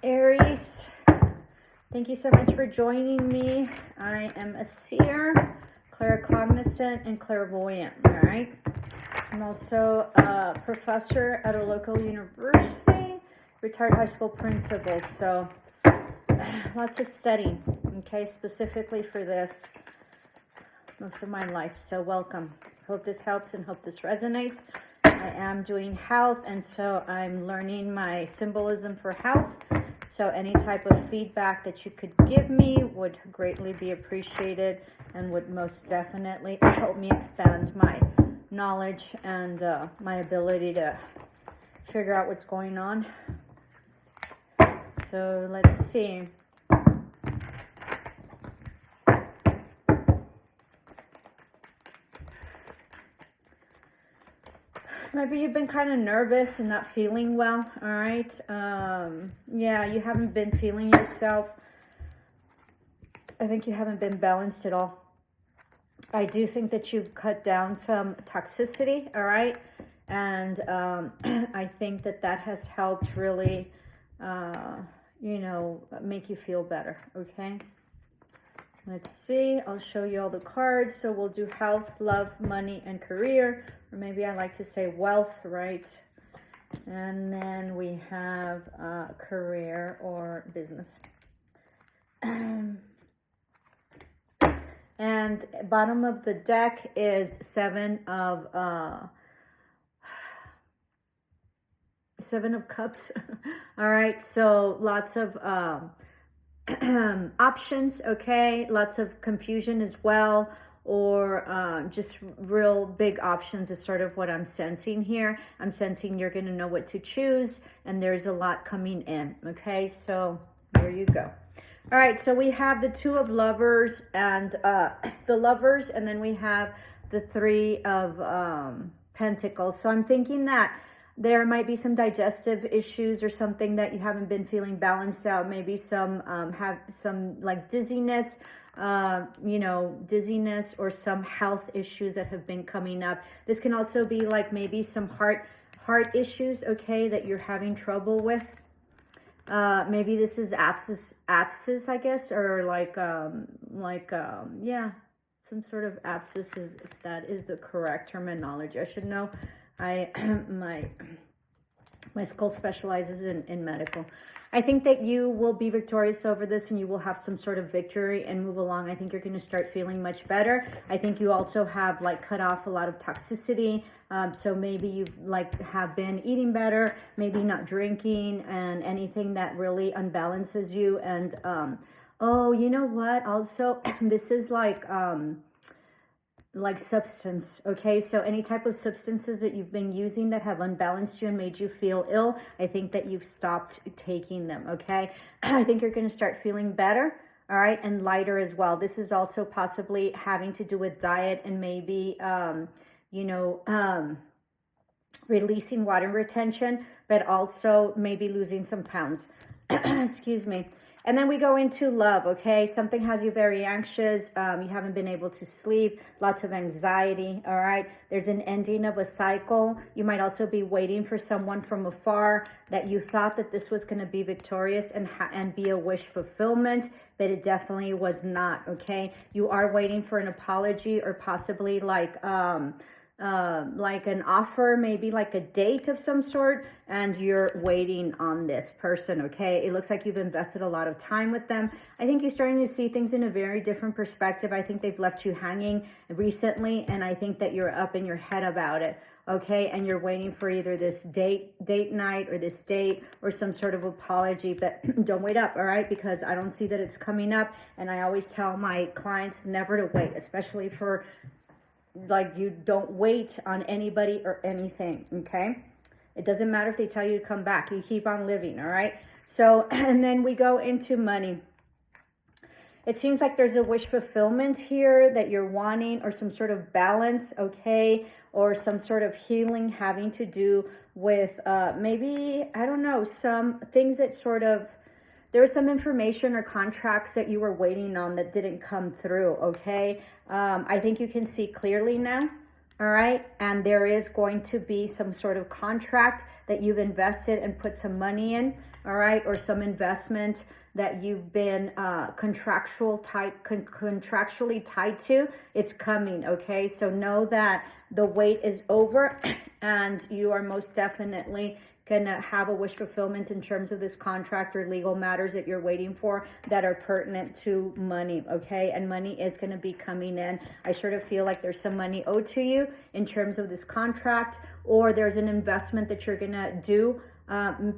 Aries, thank you so much for joining me. I am a seer, claircognizant, and clairvoyant, all right? I'm also a professor at a local university, retired high school principal, so lots of studying, okay, specifically for this most of my life, so welcome. Hope this helps and hope this resonates. I am doing health, and so I'm learning my symbolism for health. So any type of feedback that you could give me would greatly be appreciated and would most definitely help me expand my knowledge and my ability to figure out what's going on. So let's see. Maybe you've been kind of nervous and not feeling well, all right? Yeah, you haven't been feeling yourself. I think you haven't been balanced at all. I do think that you've cut down some toxicity, all right? And I think that that has helped really, make you feel better, okay? Let's see, I'll show you all the cards. So we'll do health, love, money, and career. Or maybe I like to say wealth, right? And then we have career or business. And bottom of the deck is Seven of Cups. All right, so lots of options, okay, lots of confusion as well, or just real big options is sort of what I'm sensing here. I'm sensing you're going to know what to choose, and there's a lot coming in, okay? So there you go. All right, so we have the Two of Lovers and the Lovers, and then we have the Three of Pentacles. So I'm thinking that there might be some digestive issues or something that you haven't been feeling balanced out. Maybe some have some like dizziness, dizziness or some health issues that have been coming up. This can also be like maybe some heart issues, okay, that you're having trouble with. Maybe this is abscess, I guess, or yeah, some sort of abscesses, if that is the correct terminology. I should know. My school specializes in medical. I think that you will be victorious over this and you will have some sort of victory and move along. I think you're going to start feeling much better. I think you also have like cut off a lot of toxicity. So maybe you've have been eating better, maybe not drinking and anything that really unbalances you. And, oh, you know what? Also, this is like substance, okay? So any type of substances that you've been using that have unbalanced you and made you feel ill, I think that you've stopped taking them, okay? I think you're going to start feeling better, all right, and lighter as well. This is also possibly having to do with diet and maybe, releasing water retention, but also maybe losing some pounds. Excuse me. And then we go into love, okay? Something has you very anxious. You haven't been able to sleep. Lots of anxiety, all right? There's an ending of a cycle. You might also be waiting for someone from afar that you thought that this was going to be victorious and be a wish fulfillment, but it definitely was not, okay? You are waiting for an apology or possibly like an offer, maybe like a date of some sort, and you're waiting on this person, okay? It looks like you've invested a lot of time with them. I think you're starting to see things in a very different perspective. I think they've left you hanging recently, and I think that you're up in your head about it, okay? And you're waiting for either this date night or this date or some sort of apology, but don't wait up, all right? Because I don't see that it's coming up, and I always tell my clients never to wait, especially for you don't wait on anybody or anything, okay? It doesn't matter if they tell you to come back. You keep on living, all right? So, and then we go into money. It seems like there's a wish fulfillment here that you're wanting or some sort of balance, okay? Or some sort of healing having to do with maybe, I don't know, some things that sort of, there was some information or contracts that you were waiting on that didn't come through, okay? I think you can see clearly now, all right? And there is going to be some sort of contract that you've invested and put some money in, all right, or some investment that you've been contractually tied to, it's coming, okay? So know that the wait is over and you are most definitely gonna have a wish fulfillment in terms of this contract or legal matters that you're waiting for that are pertinent to money, okay? And money is gonna be coming in. I sort of feel like there's some money owed to you in terms of this contract, or there's an investment that you're gonna do,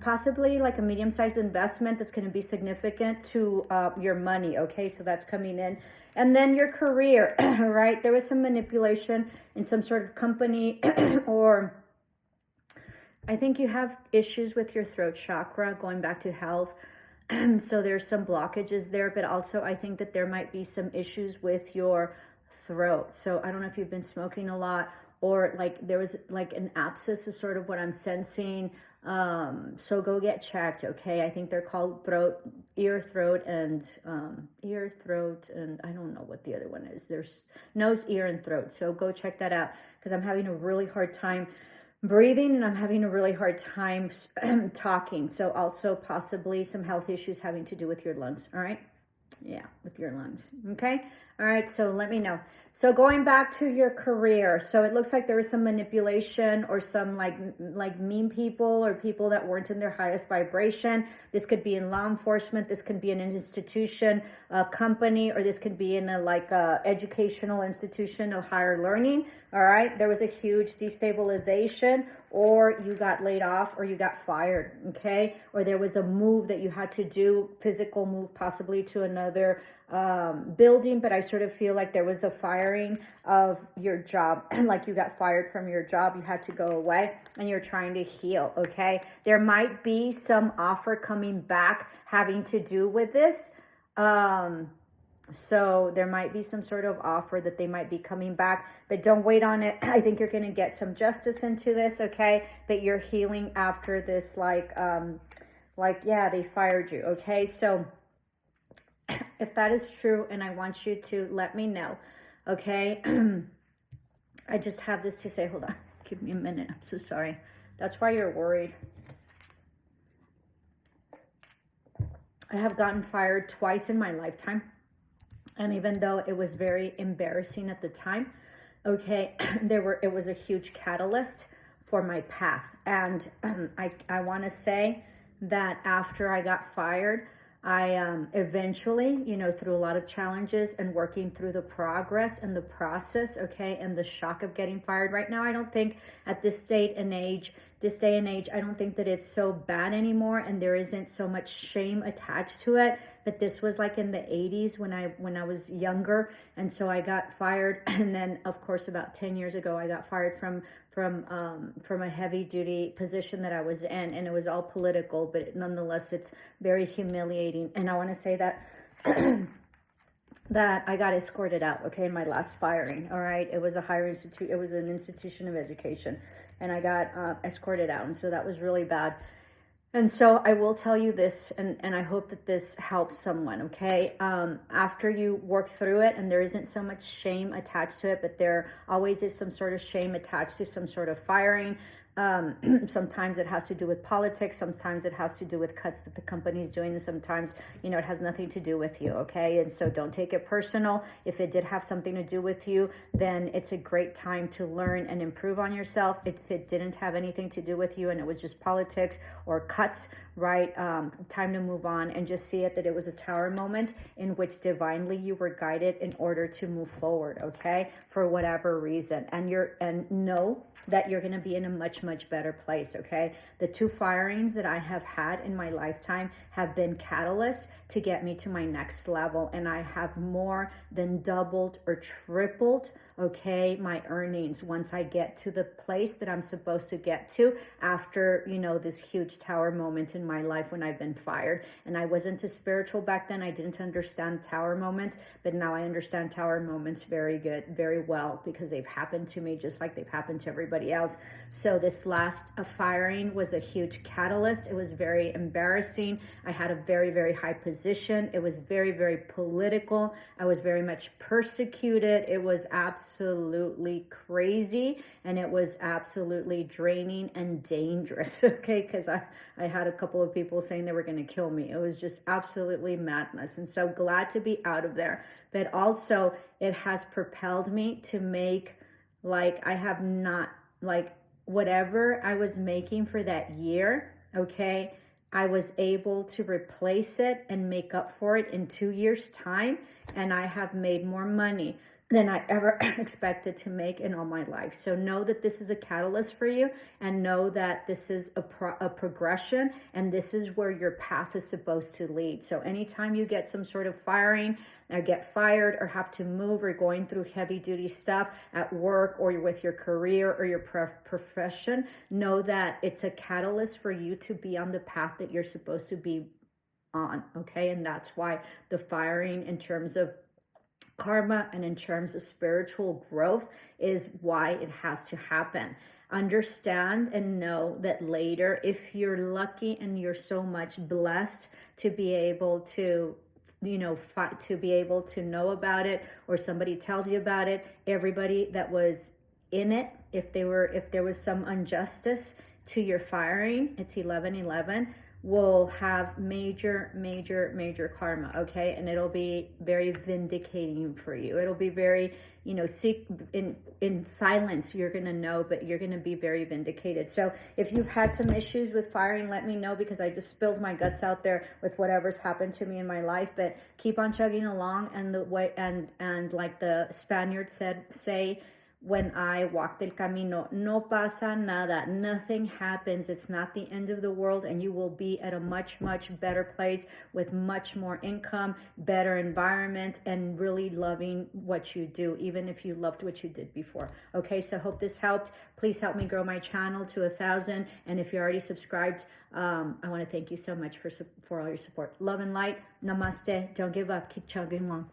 possibly like a medium-sized investment that's going to be significant to your money, okay? So that's coming in. And then your career, right? There was some manipulation in some sort of company or I think you have issues with your throat chakra, going back to health. So there's some blockages there, but also I think that there might be some issues with your throat. So I don't know if you've been smoking a lot, or like there was like an abscess is sort of what I'm sensing. So go get checked, okay? I think they're called ear, throat, and I don't know what the other one is. There's nose, ear, and throat. So go check that out, because I'm having a really hard time breathing and I'm having a really hard time talking. So also possibly some health issues having to do with your lungs, all right? Yeah, with your lungs, okay? All right, so let me know. So going back to your career, so it looks like there was some manipulation or some like mean people or people that weren't in their highest vibration. This could be in law enforcement, this could be in an institution, a company, or this could be in a educational institution of higher learning. All right, there was a huge destabilization, or you got laid off, or you got fired, okay? Or there was a move that you had to do, physical move, possibly to another building, but I sort of feel like there was a firing of your job, like you got fired from your job, you had to go away, and you're trying to heal, okay? There might be some offer coming back having to do with this. So there might be some sort of offer that they might be coming back, but don't wait on it. I think you're going to get some justice into this, okay? But you're healing after this, yeah, they fired you, okay? So if that is true, and I want you to let me know, okay? I just have this to say. Hold on. Give me a minute. I'm so sorry. That's why you're worried. I have gotten fired twice in my lifetime. And even though it was very embarrassing at the time, okay, it was a huge catalyst for my path. And I want to say that after I got fired, I eventually, through a lot of challenges and working through the progress and the process, okay, and the shock of getting fired right now, I don't think at this day and age, I don't think that it's so bad anymore, and there isn't so much shame attached to it. But this was like in the 80s when I was younger, and so I got fired. And then, of course, about 10 years ago, I got fired from a heavy duty position that I was in, and it was all political, but nonetheless, it's very humiliating. And I want to say that that I got escorted out, okay, in my last firing, all right? It was it was an institution of education, and I got escorted out, and so that was really bad. And so I will tell you this, and I hope that this helps someone, okay? After you work through it, and there isn't so much shame attached to it, but there always is some sort of shame attached to some sort of firing. Sometimes it has to do with politics. Sometimes it has to do with cuts that the company is doing. And sometimes, it has nothing to do with you, okay? And so don't take it personal. If it did have something to do with you, then it's a great time to learn and improve on yourself. If it didn't have anything to do with you and it was just politics or cuts, right? Time to move on and just see it that it was a tower moment in which divinely you were guided in order to move forward, okay? For whatever reason. And know that you're going to be in a much, much better place, okay? The 2 firings that I have had in my lifetime have been catalysts to get me to my next level. And I have more than doubled or tripled, okay, my earnings once I get to the place that I'm supposed to get to after, this huge tower moment in my life when I've been fired. And I wasn't as spiritual back then. I didn't understand tower moments, but now I understand tower moments very well, because they've happened to me just like they've happened to everybody else. So this last firing was a huge catalyst. It was very embarrassing. I had a very, very high position. It was very, very political. I was very much persecuted. It was absolutely absolutely crazy, and it was absolutely draining and dangerous, okay? Because I had a couple of people saying they were going to kill me. It was just absolutely madness. And so glad to be out of there. But also, it has propelled me to make, like, I have not, like, whatever I was making for that year, okay, I was able to replace it and make up for it in 2 years' time. And I have made more money than I ever expected to make in all my life. So know that this is a catalyst for you, and know that this is a progression, and this is where your path is supposed to lead. So anytime you get some sort of firing, or get fired, or have to move, or going through heavy duty stuff at work, or you're with your career or your profession, know that it's a catalyst for you to be on the path that you're supposed to be on, okay? And that's why the firing, in terms of karma and in terms of spiritual growth, is why it has to happen. Understand and know that later, if you're lucky and you're so much blessed to be able to, you know, to be able to know about it, or somebody tells you about it, everybody that was in it, if there was some injustice to your firing, it's 11/11, will have major karma, okay? And it'll be very vindicating for you. It'll be very, you know, in silence, you're gonna know, but you're gonna be very vindicated. So if you've had some issues with firing, let me know, because I just spilled my guts out there with whatever's happened to me in my life. But keep on chugging along, and the way, and like the Spaniards say, when I walked el camino, no pasa nada, nothing happens. It's not the end of the world, and you will be at a much better place with much more income, better environment, and really loving what you do, even if you loved what you did before. Okay, so hope this helped. Please help me grow my channel to 1,000, and if you're already subscribed, I want to thank you so much for all your support. Love and light. Namaste. Don't give up. Keep chugging along.